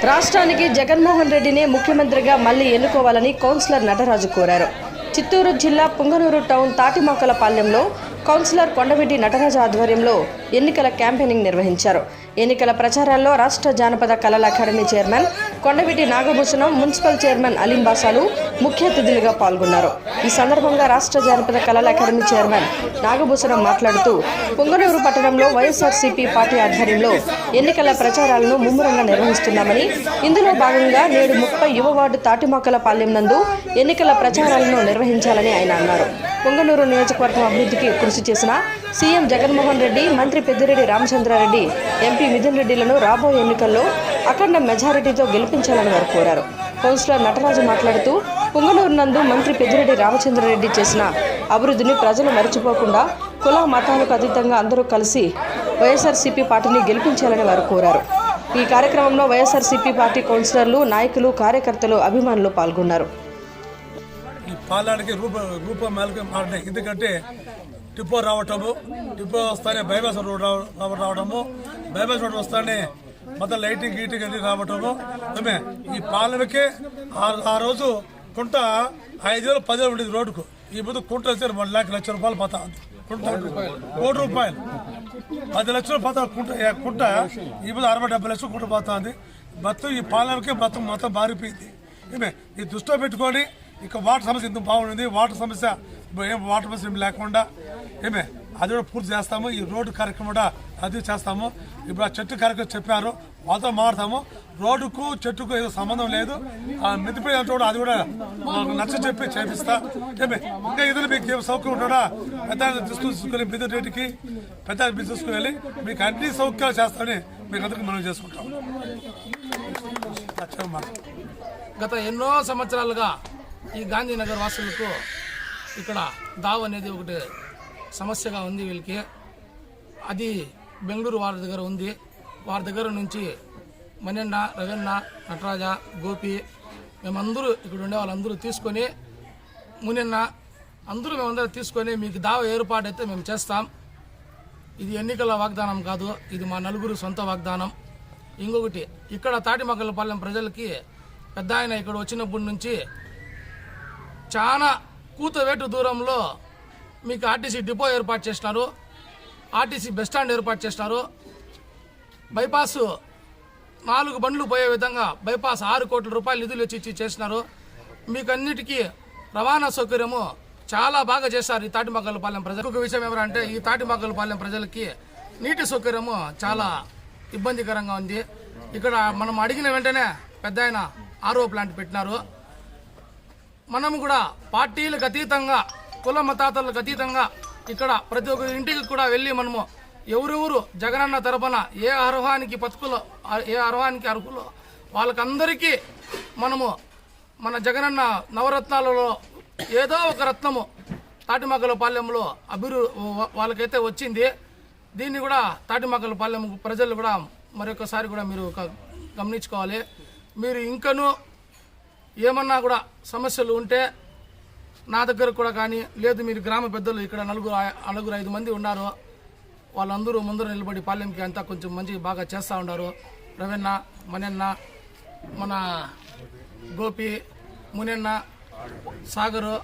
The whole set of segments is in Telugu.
రాష్ట్రానికి జగన్మోహన్ రెడ్డిని ముఖ్యమంత్రిగా మళ్లీ ఎన్నుకోవాలని కౌన్సిలర్ నటరాజు కోరారు. చిత్తూరు జిల్లా పుంగనూరు టౌన్ తాటిమొక్కలపాలెంలో కౌన్సిలర్ కొండవీటి నటరాజు ఆధ్వర్యంలో ఎన్నికల క్యాంపెయినింగ్ నిర్వహించారు. ఎన్నికల ప్రచారాల్లో రాష్ట్ర జానపద కళల అకాడమీ చైర్మన్ కొండవీటి నాగభూషణం, మున్సిపల్ చైర్మన్ అలీంబాసాలు ముఖ్య అతిథులుగా పాల్గొన్నారు. ఈ సందర్భంగా రాష్ట్ర జానపద కళల అకాడమీ చైర్మన్ నాగభూషణం మాట్లాడుతూ పుంగనూరు పట్టణంలో వైఎస్ఆర్సీపీ పార్టీ ఆధ్వర్యంలో ఎన్నికల ప్రచారాలను ముమ్మరంగా నిర్వహిస్తున్నామని, ఇందులో భాగంగా నేడు 30 యువ వార్డు తాటిమొక్కలపాలెం నందు ఎన్నికల ప్రచారాలను నిర్వహించాలని ఆయన అన్నారు. పుంగనూరు నియోజకవర్గం అభివృద్ధికి కృషి చేసిన సీఎం జగన్మోహన్ రెడ్డి, మంత్రి పెద్దిరెడ్డి రామచంద్రారెడ్డి, ఎంపీ మిథున్ రెడ్డిలను రాబోయే ఎన్నికల్లో అఖండ మెజారిటీతో గెలిపించాలని వారు కోరారు. కౌన్సిలర్ నటరాజు మాట్లాడుతూ పుంగనూరు నందు మంత్రి పెద్దిరెడ్డి రామచంద్రారెడ్డి చేసిన అభివృద్ధిని ప్రజలు మరిచిపోకుండా కుల మతాలకు అతీతంగా అందరూ కలిసి వైఎస్ఆర్సీపీ పార్టీని గెలిపించాలని వారు కోరారు. ఈ కార్యక్రమంలో వైఎస్ఆర్సీపీ పార్టీ కౌన్సిలర్లు, నాయకులు, కార్యకర్తలు, అభిమానులు పాల్గొన్నారు. ఈ పాలనకి రూపం మారినాయి. ఎందుకంటే టిప్పో రావటము, టిప్పో వస్తానే బైపాస్ రోడ్ రావటము, బైపాస్ రోడ్ వస్తానే మొత్తం లైటింగ్ గీటింగ్ అన్ని రావటము. ఈ పాలనకే ఆ రోజు కుంట 5 వేలు 10 వేలు ఉండేది రోడ్డుకు. ఈ ముందు కుంట వచ్చి 1 లక్ష రూపాయలు పోతా ఉంది. కుంట ₹1 10 లక్షలు పోతా కుంట ఈ ముందు 60-70 లక్షలు కుంట పోతా ఉంది. మొత్తం ఈ పాలనకే మొత్తం మారిపోయింది. ఈ దృష్టిలో పెట్టుకొని ఇక వాటర్ సమస్య ఎంత బాగుంది. వాటర్ సమస్య లేకుండా అది కూడా పూర్తి చేస్తాము. ఈ రోడ్డు కార్యక్రమం కూడా అది చేస్తాము. ఇప్పుడు ఆ చెట్టు కార్యక్రమం చెప్పారు, వాళ్ళతో మారుతాము. రోడ్డుకు చెట్టుకు ఏదో సంబంధం లేదు. ఆ మితిపోయి అంటే కూడా అది కూడా నచ్చ చెప్పి చేపిస్తా. ఇంకా ఏదైనా మీకు సౌకర్యం ఉంటాడా పెద్ద తీసుకుని మిథున్ రెడ్డికి పెద్ద తీసుకుని వెళ్ళి మీకు అన్ని సౌకర్యాలు చేస్తామని మీకు అందరికీ మనం చేసుకుంటాం. గత ఎన్నో సంవత్సరాలుగా ఈ గాంధీనగర్ వాసులకు ఇక్కడ దావ్ అనేది ఒకటి సమస్యగా ఉంది. వీళ్ళకి అది బెంగళూరు వారి దగ్గర ఉంది. వారి దగ్గర నుంచి మణెన్న, రవెన్న, నటరాజ, గోపి మేమందరూ ఇక్కడ ఉండే వాళ్ళందరూ తీసుకొని, మునెన్న అందరూ మేమందరూ తీసుకొని మీకు దావ ఏర్పాటు అయితే మేము చేస్తాం. ఇది ఎన్నికల వాగ్దానం కాదు, ఇది మా నలుగురు సొంత వాగ్దానం. ఇంకొకటి, ఇక్కడ తాటిమొక్కలపాలెం ప్రజలకి పెద్ద ఆయన ఇక్కడ వచ్చినప్పటి నుంచి చాలా కూతవేటు దూరంలో మీకు ఆర్టీసీ డిపో ఏర్పాటు చేసినారు, ఆర్టీసీ బస్ స్టాండ్ ఏర్పాటు చేసినారు, బైపాస్ 4 బండ్లు పోయే విధంగా బైపాస్ 6 కోట్ల రూపాయలు నిధులు ఇచ్చి చేసినారు. మీకు అన్నిటికీ రవాణా సౌకర్యము చాలా బాగా చేశారు ఈ తాటిమొక్కలపాలెం ప్రజలు. ఒక విషయం ఏమంటే ఈ తాటిమొక్కలపాలెం ప్రజలకి నీటి సౌకర్యము చాలా ఇబ్బందికరంగా ఉంది. ఇక్కడ మనం అడిగిన వెంటనే పెద్ద ఆయన ఆర్ఓ ప్లాంట్ పెట్టినారు. మనం కూడా పార్టీలకు అతీతంగా, కుల మతాలకు అతీతంగా ఇక్కడ ప్రతి ఒక్క ఇంటికి కూడా వెళ్ళి మనము ఎవరెవరు జగనన్న తరపున ఏ అర్హానికి అర్హులో వాళ్ళకందరికీ మనము మన జగనన్న నవరత్నాలలో ఏదో ఒక రత్నము తాటిమొక్కలపాలెంలో వాళ్ళకైతే వచ్చింది. దీన్ని కూడా తాటిమొక్కలపాలెం ప్రజలు కూడా మరొకసారి కూడా మీరు గమనించుకోవాలి. మీరు ఇంకనూ ఏమన్నా కూడా సమస్యలు ఉంటే నా దగ్గర కూడా కానీ, లేదు మీరు గ్రామ పెద్దలు ఇక్కడ 4-5 మంది ఉన్నారు, వాళ్ళందరూ ముందర నిలబడి పాలెంకి అంతా కొంచెం మంచి బాగా చేస్తూ ఉన్నారు. రవెన్న, మణెన్న, మన గోపి, మునెన్న, సాగరు,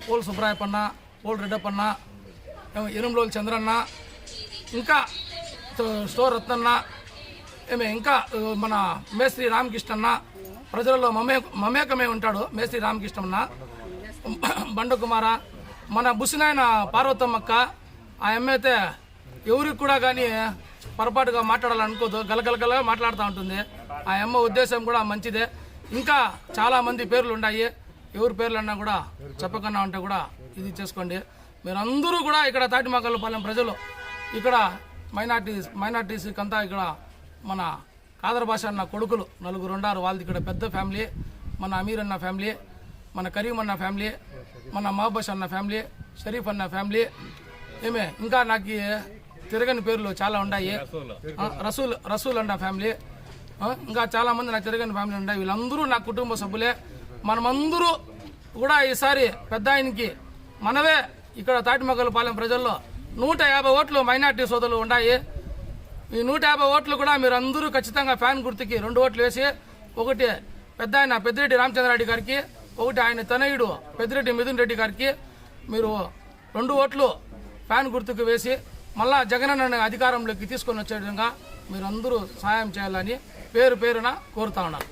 పోల్ సుబ్రాయపన్న, పోల్ రెడ్డప్పన్న, ఎనుమలోలు చంద్రన్న, ఇంకా స్టోర్ రత్నన్న, ఇంకా మన మేస్త్రి రామకృష్ణన్న, ప్రజలలో మమేకమే ఉంటాడు మేస్త్రి రామకృష్ణన్న, బండకుమార, మన బుసినాయన పార్వతమ్మక్క. ఆ అమ్మ అయితే ఎవరికి కూడా కానీ పొరపాటుగా మాట్లాడాలనుకోదు, గలగలగలగా మాట్లాడుతూ ఉంటుంది. ఆ అమ్మ ఉద్దేశం కూడా మంచిదే. ఇంకా చాలామంది పేర్లు ఉన్నాయి, ఎవరి పేర్లు అన్నా కూడా చెప్పకన్నా ఉంటే కూడా ఇది చేసుకోండి. మీరందరూ కూడా ఇక్కడ తాటిమొక్కలపాలెం ప్రజలు, ఇక్కడ మైనార్టీస్కి అంతా ఇక్కడ మన కాదర్ భాష అన్న కొడుకులు 4 ఉన్నారు. వాళ్ళది ఇక్కడ పెద్ద ఫ్యామిలీ. మన అమీర్ అన్న ఫ్యామిలీ, మన కరీం అన్న ఫ్యామిలీ, మన మహబష్ అన్న ఫ్యామిలీ, షరీఫ్ అన్న ఫ్యామిలీ. ఇంకా నాకు తిరగని పేర్లు చాలా ఉన్నాయి. రసూల్ అన్న ఫ్యామిలీ, ఇంకా చాలామంది నాకు తిరగని ఫ్యామిలీ ఉన్నాయి. వీళ్ళందరూ నా కుటుంబ సభ్యులే. మనమందరూ కూడా ఈసారి పెద్ద ఆయనకి మనవే ఇక్కడ తాటిమొక్కలపాలెం ప్రజల్లో 150 ఓట్లు మైనార్టీ సోదరులు ఉన్నాయి. ఈ 150 ఓట్లు కూడా మీరు అందరూ ఖచ్చితంగా ఫ్యాన్ గుర్తుకి 2 ఓట్లు వేసి ఒకటి పెద్ద ఆయన పెద్దిరెడ్డి రామచంద్రారెడ్డి గారికి, ఒకటి ఆయన తనయుడు పెద్దిరెడ్డి మిథున్ రెడ్డి గారికి మీరు 2 ఓట్లు ఫ్యాన్ గుర్తుకు వేసి మళ్ళా జగనన్న అధికారంలోకి తీసుకొని వచ్చే విధంగా మీరు అందరూ సహాయం చేయాలని పేరున కోరుతా ఉన్నాను.